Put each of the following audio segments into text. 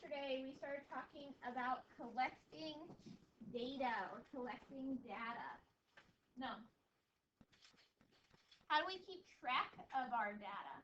yesterday we started talking about collecting data or collecting data. No. How do we keep track of our data?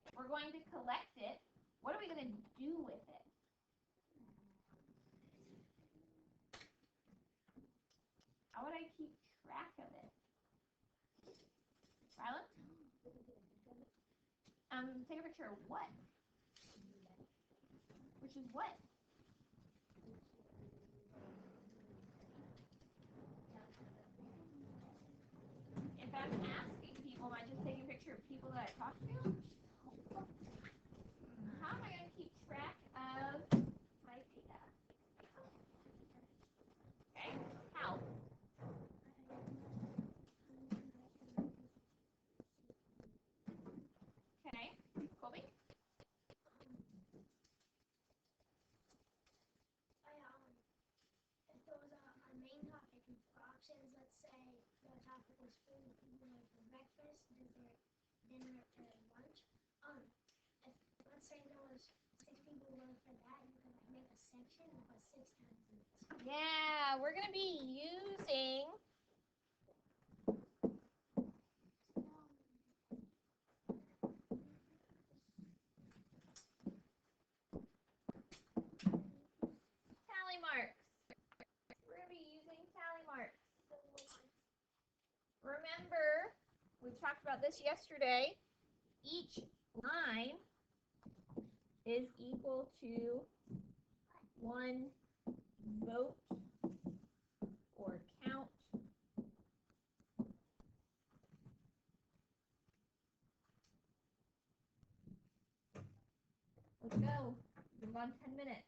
If we're going to collect it, what are we going to do with it? How would I keep track of it? Rylan? Take a picture of what? Which is what? If I'm asking people, am I just taking a picture of people that I talk to? How am I going to keep track of my data? Okay, how? Okay, Colby? If there was a main topic and four options, let's say the topic was food, for breakfast, dessert, dinner, or lunch. If let's say there was 6 people going for that, you could like make a section and put 6 times in it. Yeah, we're going to be using tally marks. We're going to be using tally marks. Remember, we talked about this yesterday. Each line is equal to 1 vote or count. Let's go. We've gone 10 minutes.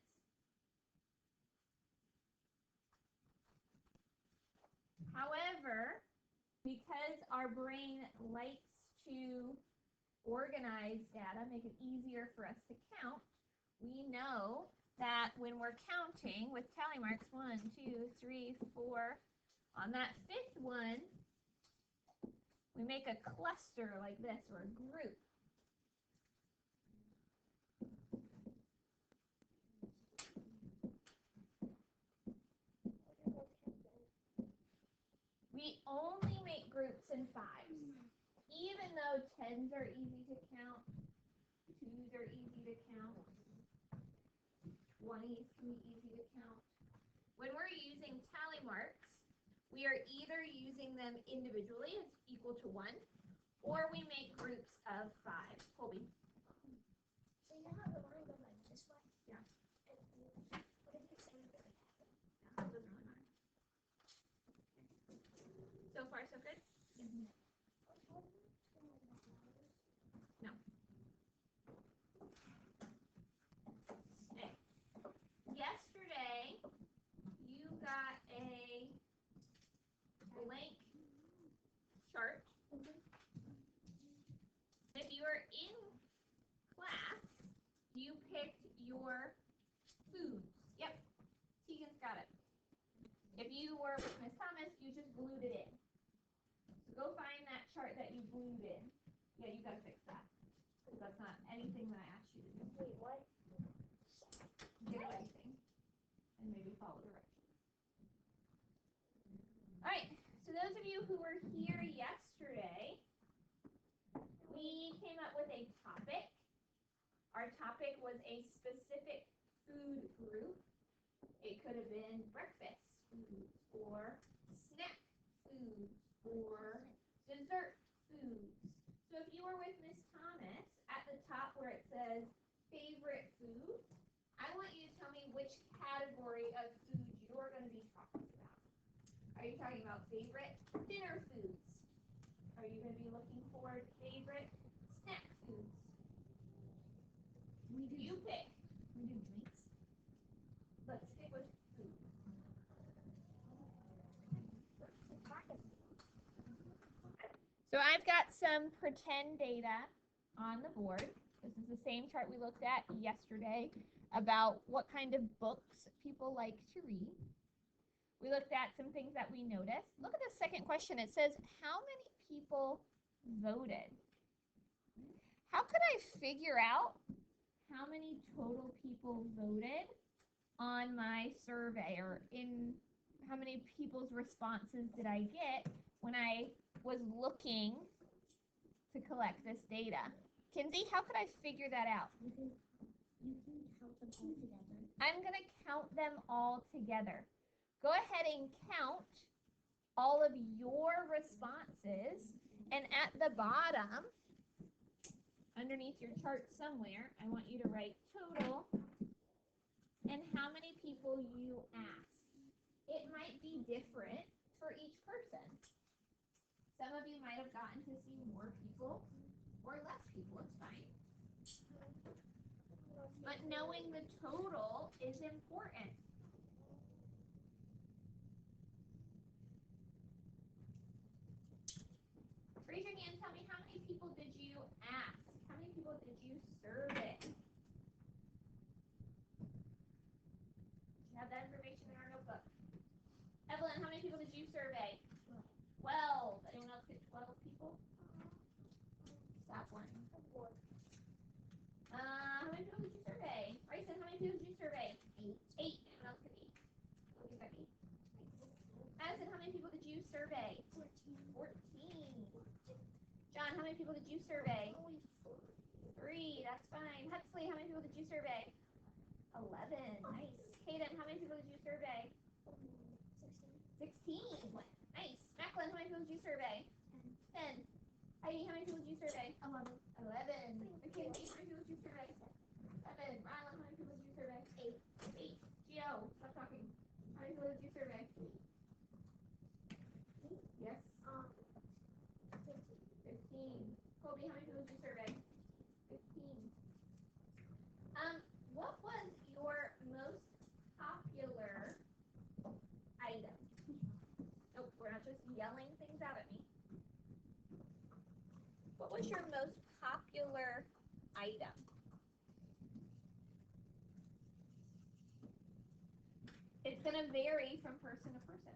However, because our brain likes to organize data, make it easier for us to count, we know that when we're counting with tally marks, 1, 2, 3, 4, on that 5th one, we make a cluster like this, or a group. We only make groups in 5s. Even though 10s are easy to count, 2s are easy to count, 20s can be easy to count. When we're using tally marks, we are either using them individually, as equal to 1, or we make groups of 5. Colby? So you know how the line goes like this way? Yeah. And what if you say it like that? Yeah, that doesn't really matter. So far, so good? No. Okay. Yesterday, you got a blank chart. If you were in class, you picked your foods. Yep, Tegan's got it. If you were with Miss Thomas, you just glued it in. So go find that chart that you glued in. Yeah, you gotta fix that, because that's not anything that I asked you to do. Wait, what? Get everything, and maybe follow directions. All right, so those of you who were here yesterday, we came up with a topic. Our topic was a specific food group. It could have been breakfast foods, or snack foods, or dessert foods. So if you were with Miss Thomas, at the top where it says favorite food, I want you to tell me which category of food you're going to be talking about. Are you talking about favorite dinner foods? Are you going to be looking for favorite snack foods? You pick. We do drinks. Let's stick with food. So I've got some pretend data on the board. This is the same chart we looked at yesterday about what kind of books people like to read. We looked at some things that we noticed. Look at the second question. It says, how many people voted? How could I figure out how many total people voted on my survey, or in how many people's responses did I get when I was looking to collect this data? Kinsey, how could I figure that out? You can count them all together. I'm going to count them all together. Go ahead and count all of your responses, and at the bottom, underneath your chart somewhere, I want you to write total and how many people you asked. It might be different for each person. Some of you might have gotten to see more people or less people, it's fine. But knowing the total is important. Raise your hand, tell me, how many people did you ask? How many people did you survey? You have that information in our notebook. Evelyn, how many people did you survey? 12. Anyone else get 12 people? Stop one. How many people did you survey? Bryson, how many people did you survey? 8. 8. Anyone else get 8? Look at that 8. Madison, how many people did you survey? 14. John, how many people did you survey? 3. That's fine. Huxley, how many people did you survey? 11. Nice. Hayden, how many people did you survey? 16. Nice. Macklin, how many people did you survey? 10. Heidi, how many people did you survey? 11. Mackenzie, how many people did you survey? 7. Rylan, how many people did you survey? 8. Gio, stop talking. How many people did you survey? Yes. 15. Colby, how many people did you survey? 15. What was your most popular item? Nope, we're not just yelling things out at me. What was your most popular item? It's going to vary from person to person.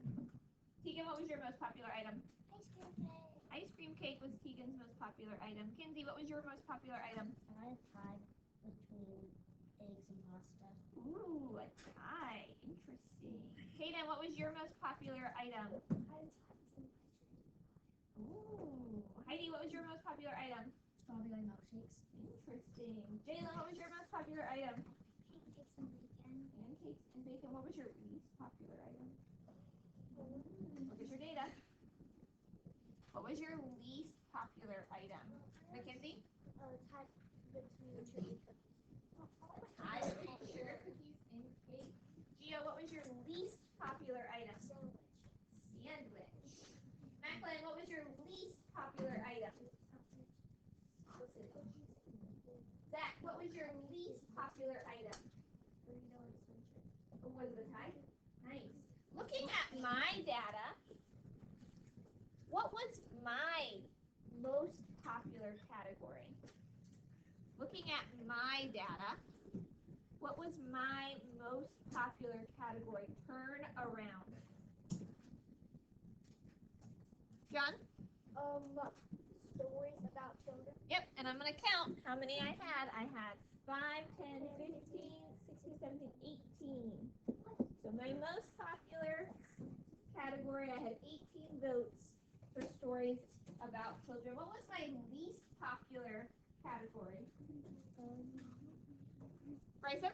Tegan, what was your most popular item? Ice cream cake. Ice cream cake was Tegan's most popular item. Kinsey, what was your most popular item? I tied between eggs and pasta. Ooh, a tie. Interesting. Hayden, what was your most popular item? Ooh. Heidi, what was your most popular item? Strawberry milkshakes. Interesting. Jayla, what was your most popular item? Pancakes and bacon. Pancakes and bacon. What was your least popular item? Look at your data. What was your least popular item? Mackenzie? Tied between sugar cookies. Sugar cookies and cake. Gio, what was your least popular item? Sandwich. Macklin, what was your least popular item? Zach, what was your least popular item? Was it a tie? Nice. Looking at my data, what was my most popular category? Looking at my data, what was my most popular category? Turn around. John? Stories about children. Yep, and I'm going to count how many I had. I had 5, 10, 15, 16, 17, 18. So my most popular category, I had 18 votes for stories about children. What was my least popular category? Bryson?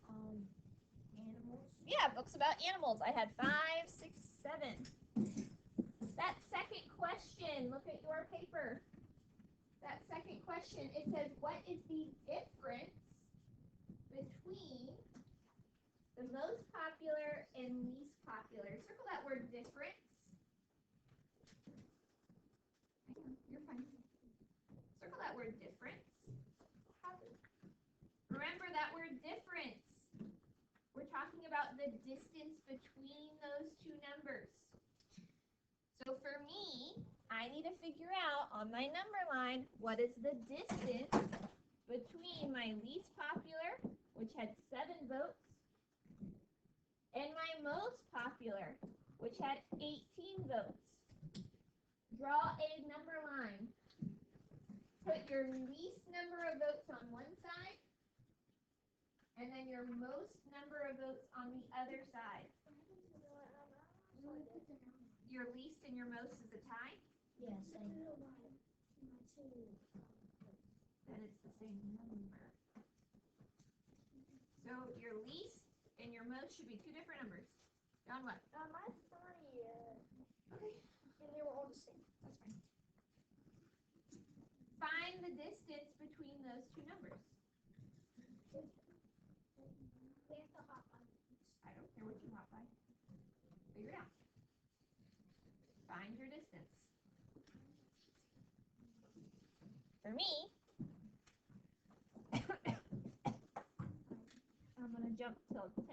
Animals. Yeah, books about animals. I had 5, 6, 7. That second question, look at your paper. That second question, it says, what is the difference between the most popular and least popular? Circle that word difference. You're fine. Circle that word difference. Remember that word difference. We're talking about the distance between those two numbers. So for me, I need to figure out on my number line, what is the distance between my least popular, which had 7 votes, and my most popular, which had 18 votes. Draw a number line. Put your least number of votes on one side then your most number of votes on the other side. Your least and your most is a tie? Yes, Then it's the same number. So your least and your most should be two different numbers. John, what? mine's 3. Okay, And they were all the same. that's fine. Find the distance between those two numbers. We have to hop on. I don't care what you hop by. Figure it out. Find your distance. For me, I'm going to jump till 10.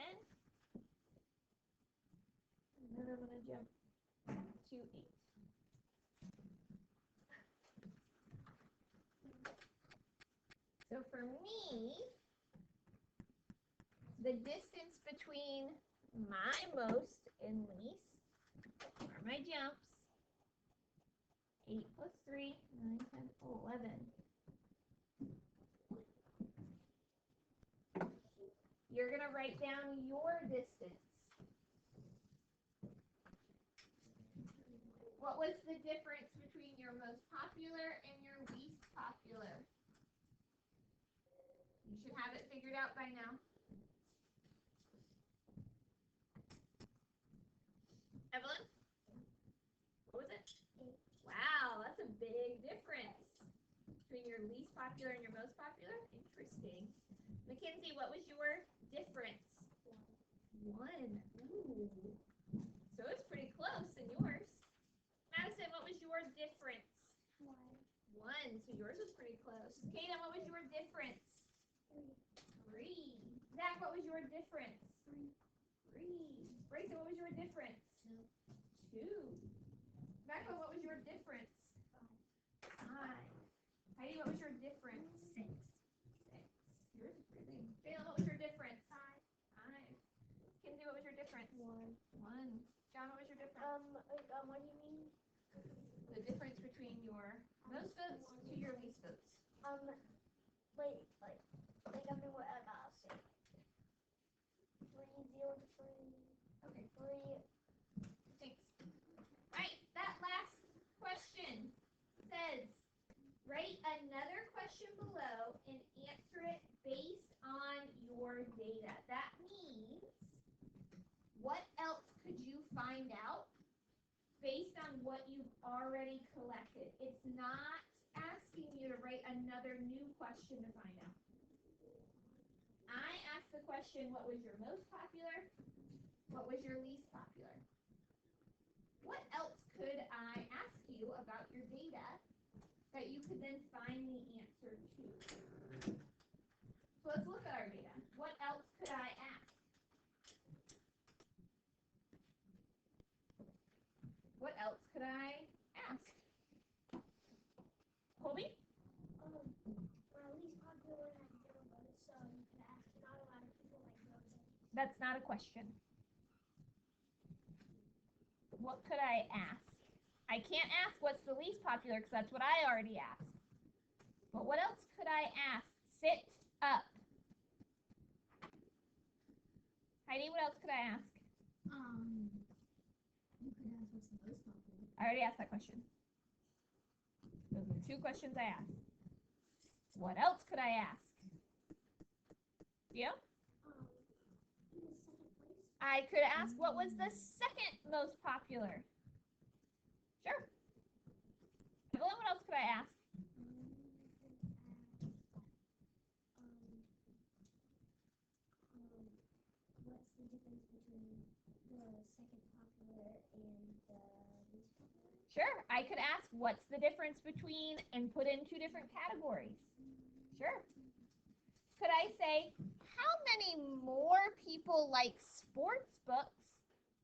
And then I'm going to jump to 8. So for me, the distance between my most and least are my jumps. 8 plus 3, 9, 10, 11. You're going to write down your distance. What was the difference between your most popular and your least popular? You should have it figured out by now. Evelyn? What was it? 8. Wow, that's a big difference between your least popular and your most popular. Interesting. Mackenzie, what was your difference? 1. Ooh. So it's pretty close in yours. Madison, what was your difference? 1. 1. So yours was pretty close. Kaden, what was your difference? 3. 3. Zach, what was your difference? 3. 3. Brayson, what was your difference? 2. Becca, what was your difference? 5. Heidi, what was your difference? 6. Yours is pretty big. Jalen, what was your difference? 5. Kinsey, what was your difference? 1. 1. John, what was your difference? What do you mean? The difference between your most votes to your least votes. Wait, I mean what I gotta say. 3, 0 to 3. Okay, 3. thanks. Right, that last question says, write another question below and answer it based on your data. That means, what else could you find out based on what you've already collected? It's not asking you to write another new question to find out. I asked the question, what was your most popular? What was your least popular? What else could I ask you about your data that you could then find the answer to? So let's look at our data. What else could I ask? What else could I ask? Colby? My least popular had 0 votes, so you could ask not a lot of people like voted. That's not a question. What could I ask? I can't ask what's the least popular because that's what I already asked. But what else could I ask? Sit up. Heidi, what else could I ask? You could ask what's the most popular. I already asked that question. Those are the 2 questions I asked. What else could I ask? Yeah? In the second place. I could ask what was the second most popular. Sure. Evelyn, what else could I ask? What's the difference between the second popular and the least popular? Sure. I could ask what's the difference between and put in 2 different categories. Sure. Could I say, how many more people like sports books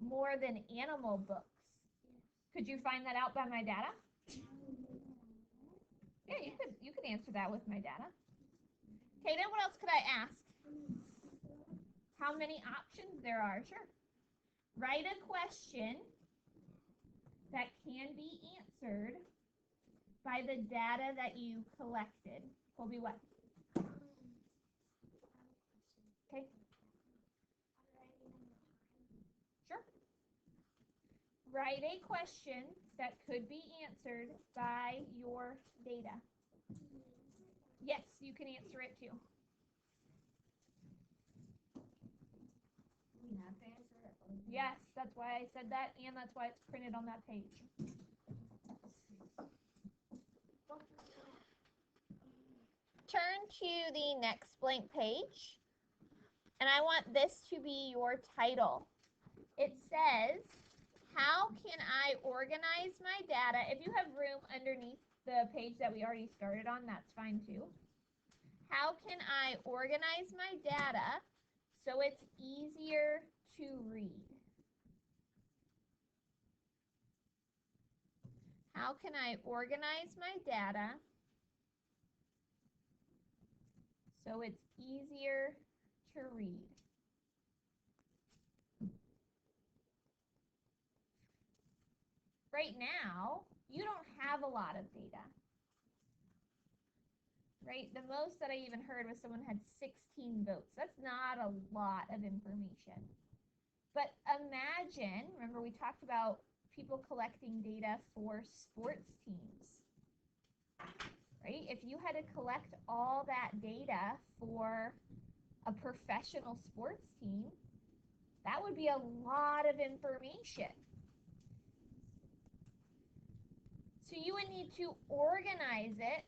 more than animal books? Could you find that out by my data? Yeah, you could answer that with my data. Okay, then what else could I ask? How many options there are? Sure. Write a question that can be answered by the data that you collected. Colby, what? Okay. write a question that could be answered by your data. Yes, you can answer it too. We have to answer it. Yes, that's why I said that, and that's why it's printed on that page. Turn to the next blank page, and I want this to be your title. It says, how can I organize my data? If you have room underneath the page that we already started on, that's fine too. How can I organize my data so it's easier to read? How can I organize my data so it's easier to read? Right now, you don't have a lot of data. Right? The most that I even heard was someone had 16 votes. That's not a lot of information. But imagine, remember we talked about people collecting data for sports teams. Right? If you had to collect all that data for a professional sports team, that would be a lot of information. So you would need to organize it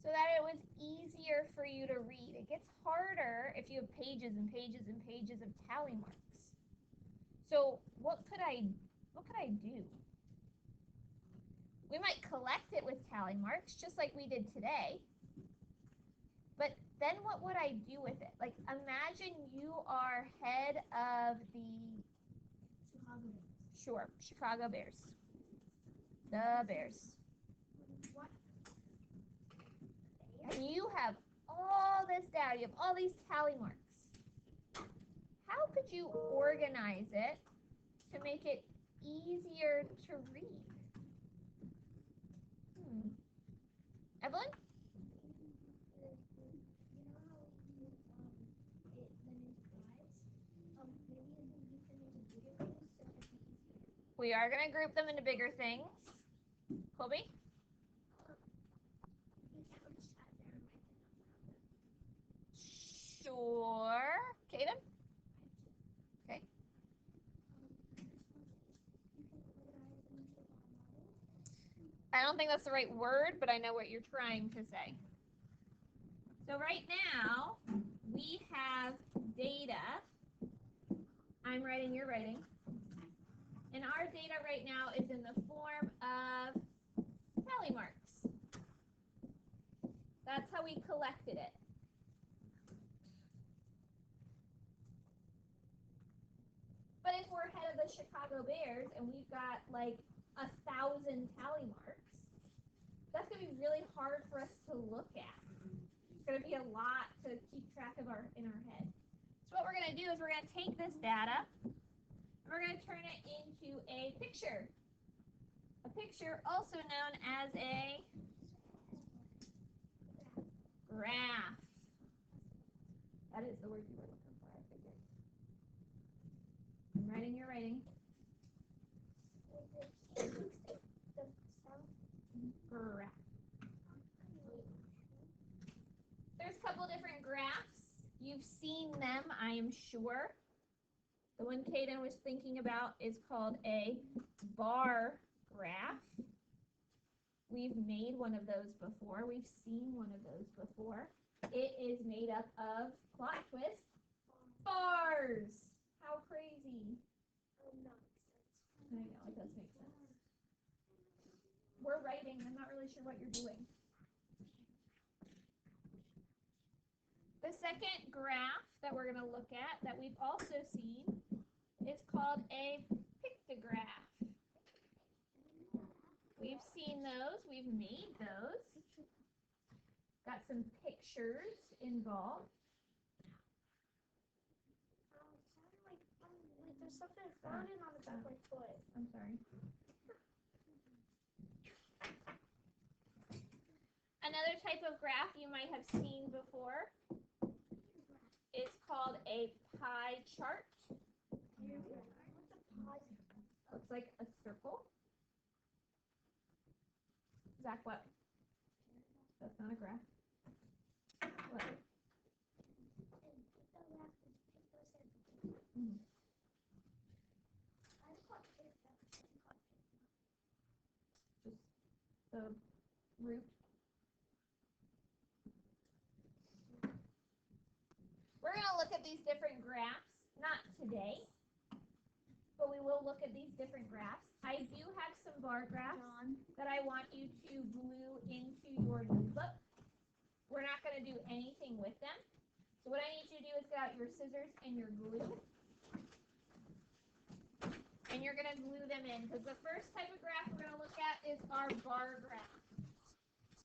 so that it was easier for you to read. It gets harder if you have pages and pages and pages of tally marks. So what could I do? We might collect it with tally marks, just like we did today. But then what would I do with it? Like, imagine you are head of the Chicago Bears. The Bears. And you have all this data, you have all these tally marks. How could you organize it to make it easier to read? Evelyn? We are going to group them into bigger things. Colby? Sure. Kaden? Okay. I don't think that's the right word, but I know what you're trying to say. So right now, we have data. I'm writing, you're writing. And our data right now is in the form of tally marks. That's how we collected it. But if we're head of the Chicago Bears and we've got like 1,000 tally marks, that's going to be really hard for us to look at. It's going to be a lot to keep track of in our head. So what we're going to do is we're going to take this data and we're going to turn it into a picture. A picture also known as a graph. That is the word you were looking for, I figured. I'm writing, you're writing. Graph. There's a couple different graphs. You've seen them, I am sure. The one Kaden was thinking about is called a bar graph. We've made one of those before. We've seen one of those before. It is made up of, plot twist, bars. How crazy. I know, it does make sense. We're writing. I'm not really sure what you're doing. The second graph that we're going to look at that we've also seen is called a pictograph. We've seen those. We've made those. Got some pictures involved. There's something floating on the back of my foot. I'm sorry. Another type of graph you might have seen before is called a pie chart. looks like a circle. Zach, what? That's not a graph. What? Mhm. Just the root. We're going to look at these different graphs, not today, but we will look at these different graphs. I do have some bar graphs that I want you to glue into your notebook. We're not going to do anything with them. So what I need you to do is get out your scissors and your glue. And you're going to glue them in, because the first type of graph we're going to look at is our bar graph.